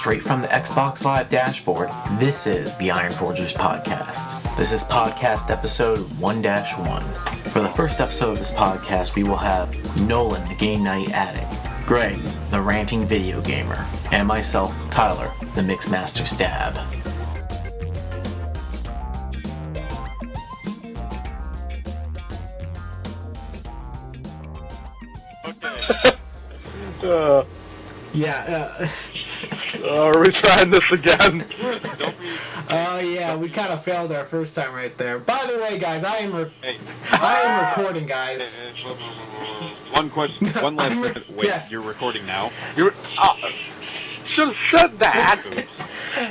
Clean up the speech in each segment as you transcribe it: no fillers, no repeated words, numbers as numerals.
straight from the Xbox Live dashboard, this is the Iron Forgers Podcast. This is podcast episode 1-1. For the first episode of this podcast, we will have Nolan, the Game Night Addict, Greg, the Ranting Video Gamer, and myself, Tyler, the Mixmaster Stab. Are we trying this again? Yeah, we kind of failed our first time right there. By the way, guys, I am recording, guys. One question, one last question. Wait, yes. You're recording now? Should have said that.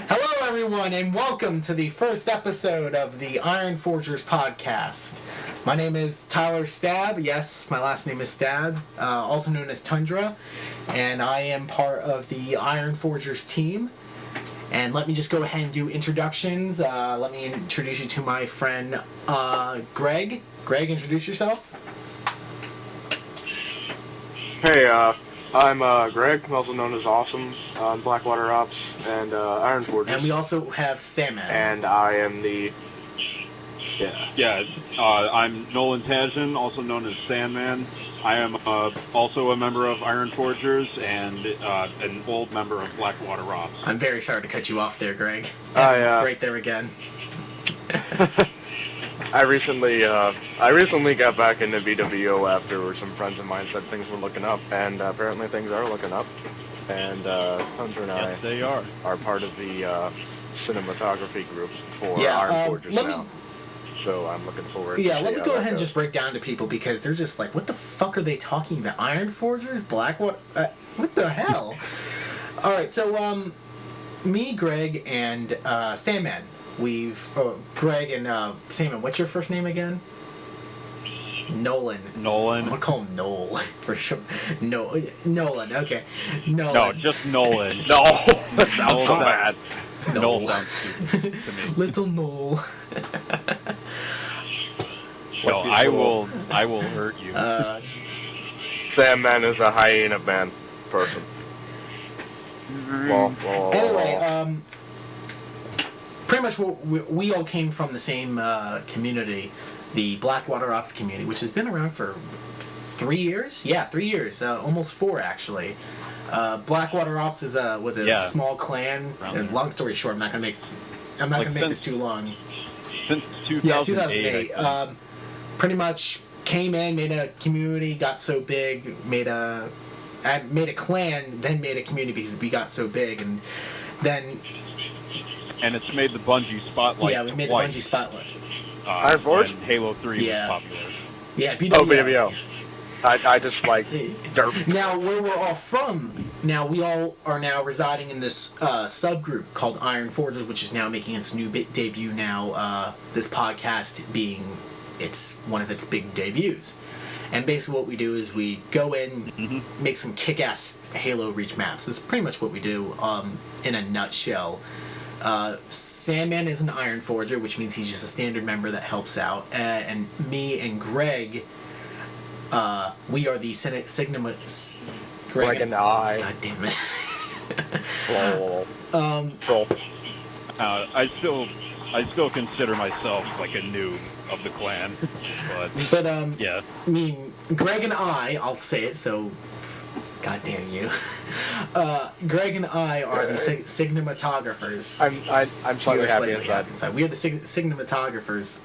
Hello, everyone, and welcome to the first episode of the Iron Forgers Podcast. My name is Tyler Stab. Yes, my last name is Stab, also known as Tundra, and I am part of the Iron Forgers team. And let me just go ahead and do introductions. Let me introduce you to my friend, Greg. Greg, introduce yourself. Hey, I'm Greg, also known as Awesome, Blackwater Ops, and Iron Forgers. And we also have Sandman. And I am the... I'm Nolan Tajan, also known as Sandman. I am also a member of Iron Forgers and an old member of Blackwater Ops. I'm very sorry to cut you off there, Greg. Right there again. I recently got back into VWO after some friends of mine said things were looking up, and apparently things are looking up. And Tundra and Yes, they are part of the cinematography group for Iron Forgers now. So I'm looking forward to let me go ahead and goes. just break down to people because they're just like, what the fuck are they talking about? Iron Forgers? Blackwater? What the hell? Alright, so, me, Greg, and Sandman, Greg and Sandman, what's your first name again? Nolan. I'm gonna call him Noel, for sure. Nolan, okay. Nolan. No, just Nolan. No, that sounds so bad. Noel sounds stupid to me. Little Noel. No, I will hurt you. Sandman is a hyena man person. Anyway, pretty much we all came from the same community, the Blackwater Ops community, which has been around for 3 years. Yeah, 3 years, almost 4 actually. Blackwater Ops was a small clan. And long story short, I'm not gonna make this too long. Since 2008. 2008. Pretty much came in, made a community, got so big, made a clan, then made a community because we got so big, and then. And it's made the Bungie spotlight. Yeah, we made the Bungie spotlight. When Halo 3 was popular. Yeah, BWO. Oh, BWO. I just like derp. Now, where we're all from, now we all are now residing in this subgroup called Iron Forgers, which is now making its new debut now, this podcast being it's one of its big debuts. And basically what we do is we go in, make some kick-ass Halo Reach maps. That's pretty much what we do in a nutshell. Sandman is an Iron Forger, which means he's just a standard member that helps out. And me and Greg... we are the Sigma. Greg and I. God damn it. Troll. I still consider myself like a noob of the clan, but yeah. I mean, Greg and I'll say it. So, God damn you. Greg and I are the cinematographers. I'm slightly happy inside. We are the cinematographers.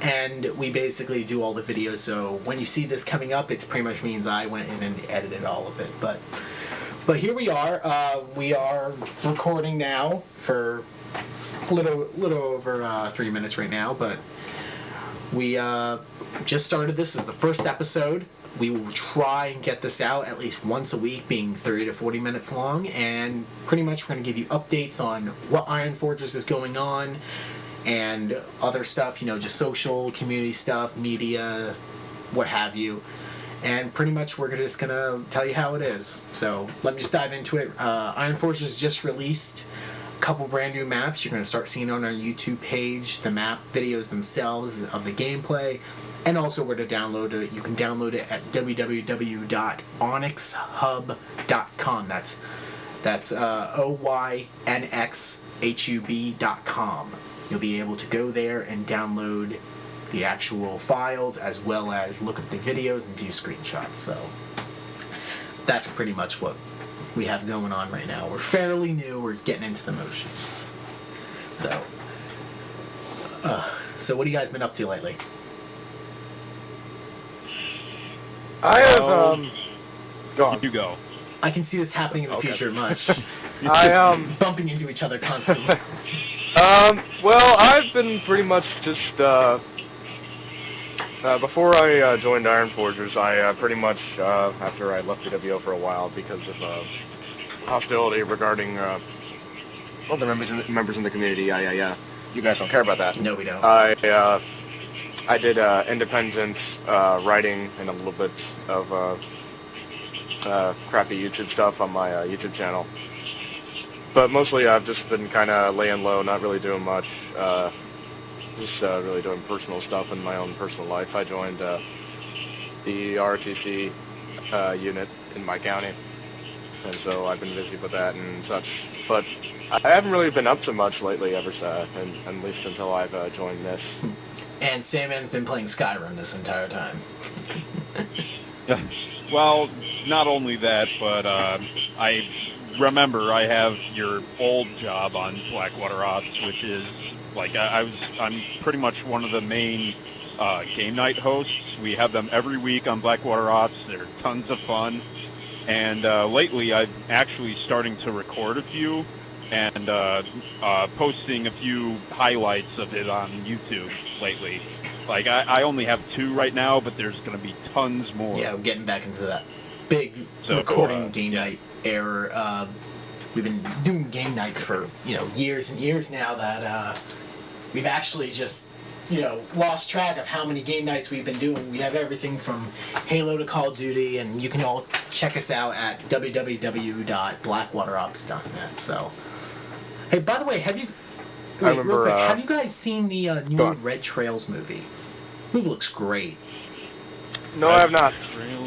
And we basically do all the videos, so when you see this coming up, it pretty much means I went in and edited all of it. But here we are. We are recording now for a little over 3 minutes right now, but we just started this. This is the first episode. We will try and get this out at least once a week, being 30 to 40 minutes long, and pretty much we're going to give you updates on what Iron Forgers is going on, and other stuff, just social, community stuff, media, what have you. And pretty much we're just going to tell you how it is. So let me just dive into it. Iron Forgers just released a couple brand new maps. You're going to start seeing on our YouTube page the map videos themselves of the gameplay. And also where to download it. You can download it at www.onyxhub.com. That's That's OYNXHUB.com. You'll be able to go there and download the actual files as well as look at the videos and view screenshots. So that's pretty much what we have going on right now. We're fairly new. We're getting into the motions. So what have you guys been up to lately? I have go on. You go. I can see this happening in the Okay. future much. I Bumping into each other constantly. well, I've been pretty much just before I joined Iron Forgers, I pretty much after I left PWO for a while because of hostility regarding other members in the community. You guys don't care about that. No, we don't. I did independent writing and a little bit of crappy YouTube stuff on my YouTube channel. But mostly I've just been kind of laying low, not really doing much. Just really doing personal stuff in my own personal life. I joined the ROTC unit in my county, and so I've been busy with that and such. But I haven't really been up to much lately, at least until I've joined this. And Sandman's been playing Skyrim this entire time. Well, not only that, but I remember I have your old job on Blackwater Ops, which is like I'm pretty much one of the main game night hosts. We have them every week on Blackwater Ops. They're tons of fun, and lately I'm actually starting to record a few and posting a few highlights of it on YouTube lately. Like I only have 2 right now, but there's going to be tons more. Yeah, we're getting back into that big So, recording game yeah. night era. We've been doing game nights for years and years now that we've actually just lost track of how many game nights we've been doing. We have everything from Halo to Call of Duty, and you can all check us out at www.blackwaterops.net. So, hey, by the way, have you? I Wait, remember, real quick, have you guys seen the go new on. Red Trails movie? The movie looks great. No, I have not.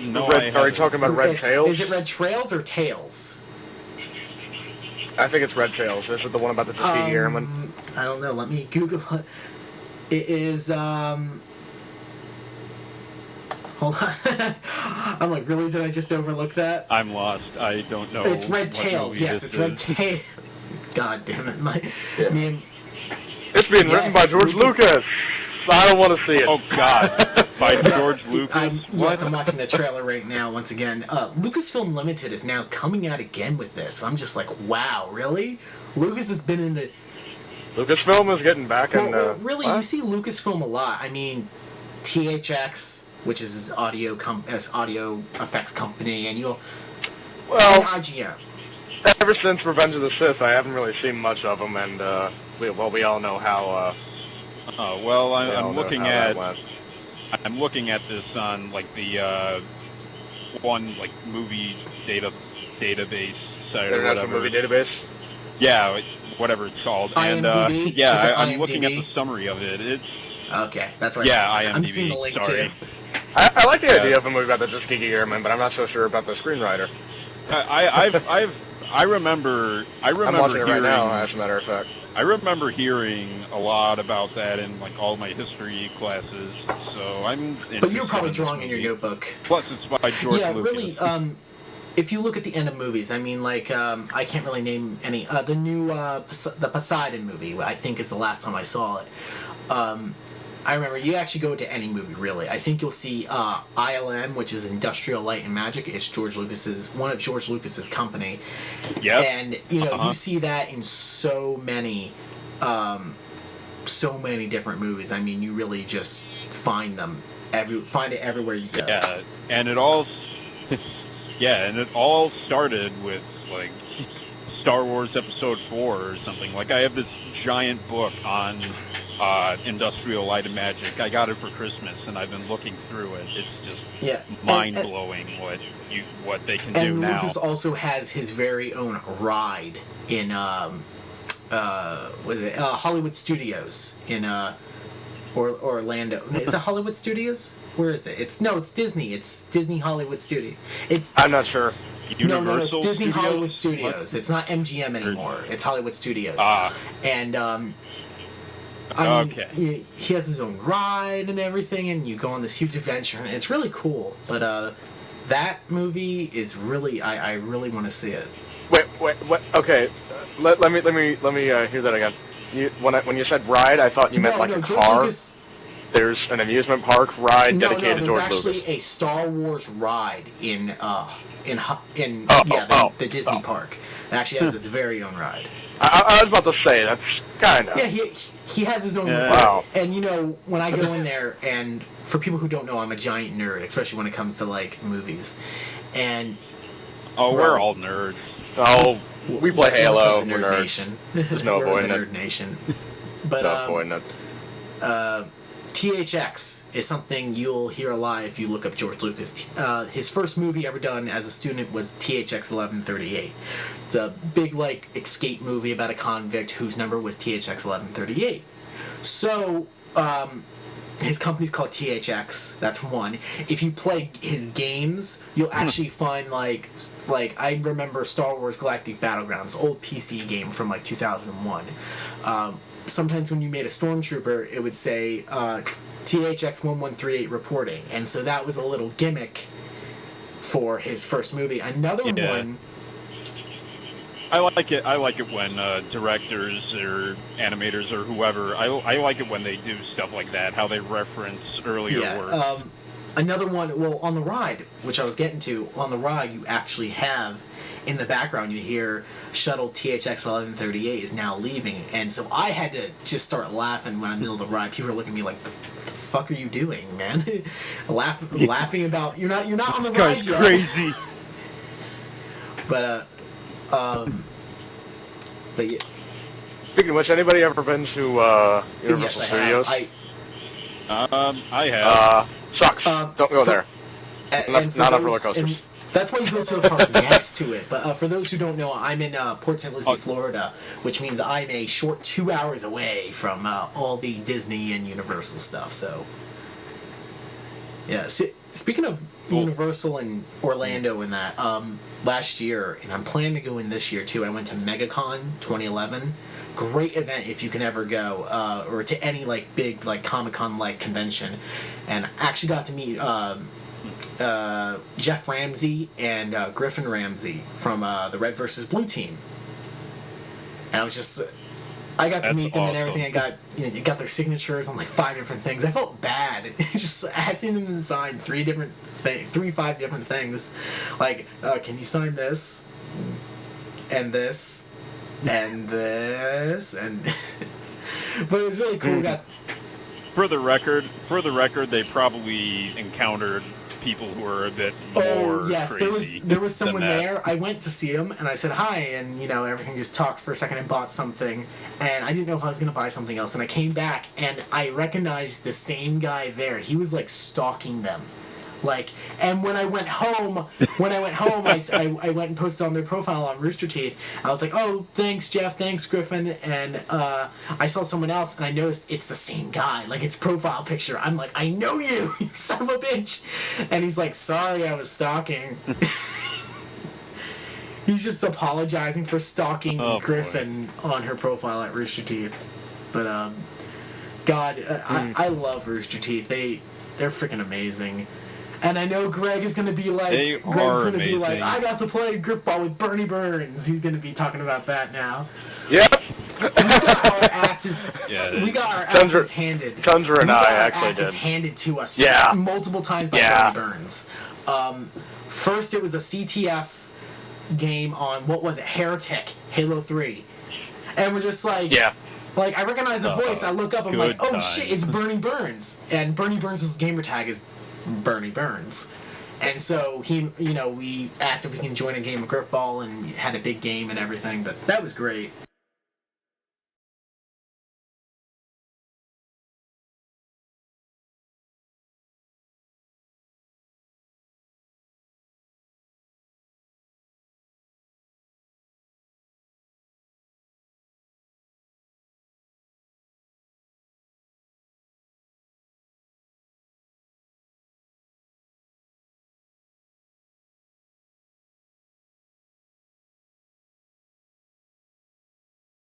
No, Red, I are you haven't. talking about Red Tails? Is it Red Trails or Tails? I think it's Red Tails. This is the one about the Tuskegee Airmen. I don't know. Let me Google it. It is, Hold on. I'm like, really? Did I just overlook that? I'm lost. I don't know. It's Red what Tails. movie Yes, this it's Red is. Tails. God damn it. Me and It's being written by Yes, George Lucas. I don't want to see it. Oh God, by George Lucas. Yes, I'm watching the trailer right now once again. Lucasfilm Limited is now coming out again with this. I'm just like, wow, really? Lucas has been in the... Lucasfilm is getting back in. Well, really, what? you see Lucasfilm a lot. I mean, THX, which is his audio effects company, and and Well, IGN. ever since Revenge of the Sith, I haven't really seen much of them, and we all know how. Well, we all I'm know looking how at that went. I'm looking at this on like the one like movie database site or International whatever. Movie Database. Yeah, whatever it's called. And IMDb? yeah, Is it I'm looking at IMDb? the summary of it. It's Okay, that's right. yeah, IMDb. I'm seeing the link sorry. too. I like the Yeah. idea of a movie about the Tuskegee Airmen, but I'm not so sure about the screenwriter. I remember I'm watching it hearing, right now, as a matter of fact. I remember hearing a lot about that in like all my history classes. So I'm. But you're interested probably this drawing in your movie. notebook. Plus, it's by George Yeah, Lucas. really. If you look at the end of movies, I mean, like, I can't really name any. The new the Poseidon movie, I think, is the last time I saw it. I remember you actually go to any movie, really. I think you'll see ILM, which is Industrial Light and Magic. It's one of George Lucas's company. Yep. And you see that in so many different movies. I mean, you really just find it everywhere you go. Yeah, and it all. Yeah, and it all started with like Star Wars Episode 4 or something. Like I have this giant book on Industrial Light and Magic. I got it for Christmas, and I've been looking through it. It's just Yeah. mind blowing what they can do And now. Lucas also has his very own ride in Hollywood Studios in Orlando. Is it Hollywood Studios? Where is it? It's Disney. It's Disney Hollywood Studio. I'm not sure. Universal No, it's Disney Studios? Hollywood Studios. It's not MGM anymore. It's Hollywood Studios. And I mean, Okay. he has his own ride and everything, and you go on this huge adventure, and it's really cool. But that movie is really, I really want to see it. Wait. Okay, let me hear that again. When you said ride, I thought you meant like a George car. Lucas, There's an amusement park ride no, dedicated to there's George actually Lucas. a Star Wars ride in the Disney park. It actually has its very own ride. I was about to say that's kind of. Yeah, he has his own Yeah. ride. Wow. And when I go in there, and for people who don't know, I'm a giant nerd, especially when it comes to like movies. And Oh, we're all nerds. Oh, we play we're Halo. from the We're Nerd nerds. Nation. There's no We're avoiding the it. Nerd Nation. But No avoiding it. THX is something you'll hear a lot if you look up George Lucas. His first movie ever done as a student was THX 1138. It's a big like escape movie about a convict whose number was THX 1138. So his company's called THX. That's one. If you play his games, you'll actually find like I remember Star Wars Galactic Battlegrounds, old PC game from like 2001. Sometimes when you made a stormtrooper, it would say THX 1138 reporting, and so that was a little gimmick for his first movie. Another Yeah. one. I like it. I like it when directors or animators or whoever. I like it when they do stuff like that. How they reference earlier work. Another one. Well, on the ride, which I was getting to, on the ride you actually have in the background you hear shuttle THX 1138 is now leaving, and so I had to just start laughing when I'm in the middle of the ride. People are looking at me like, "The fuck are you doing, man?" Laughing about you're not on the ride Guy's yet. crazy. But yeah. Speaking of which, anybody ever been to Universal Yes, I Studios? have. I have. Sucks. Don't go there. And Not on roller coasters. and that's why you go to the park next to it. But for those who don't know, I'm in Port St. Lucie, Florida, which means I'm a short 2 hours away from all the Disney and Universal stuff. So, yeah. Speaking of Universal and Orlando and that, last year, and I'm planning to go in this year too, I went to MegaCon 2011. Great event if you can ever go, or to any like big like Comic-Con like convention, and actually got to meet Jeff Ramsey and Griffin Ramsey from the Red vs. Blue team. And I was just, I got to That's meet them and awesome. everything. I got, you got their signatures on like 5 different things. I felt bad. Just I had seen them design 5 different things. Like, can you sign this and this and this and. But it was really cool. We got. For the record, they probably encountered people who are a bit more Oh yes, crazy there was someone than that. there. I went to see him and I said hi, and everything just talked for a second and bought something, and I didn't know if I was gonna buy something else, and I came back and I recognized the same guy there. He was like stalking them. And when I went home, I went and posted on their profile on Rooster Teeth. I was like, oh, thanks, Jeff, thanks, Griffin. And I saw someone else, and I noticed it's the same guy, like its profile picture. I'm like, I know you, you son of a bitch. And he's like, sorry, I was stalking. He's just apologizing for stalking Griffin on her profile at Rooster Teeth. But, God, I love Rooster Teeth. They're freaking amazing. And I know Greg is going to be like, They Greg's are going to be like, amazing. I got to play Griffball with Bernie Burns. He's going to be talking about that now. Yep. We got our asses, Yeah, we got our Tundra- asses handed. Tundra and We got I our actually asses did. handed to us Yeah. multiple times by Yeah. Bernie Burns. First, it was a CTF game on, what was it, Heretic, Halo 3. And we're just like, Yeah. like, I recognize the voice. I look up. I'm like, good oh times. shit, it's Bernie Burns. And Bernie Burns' gamer tag is Bernie Burns. And so we asked if we can join a game of Griffball and had a big game and everything. But that was great.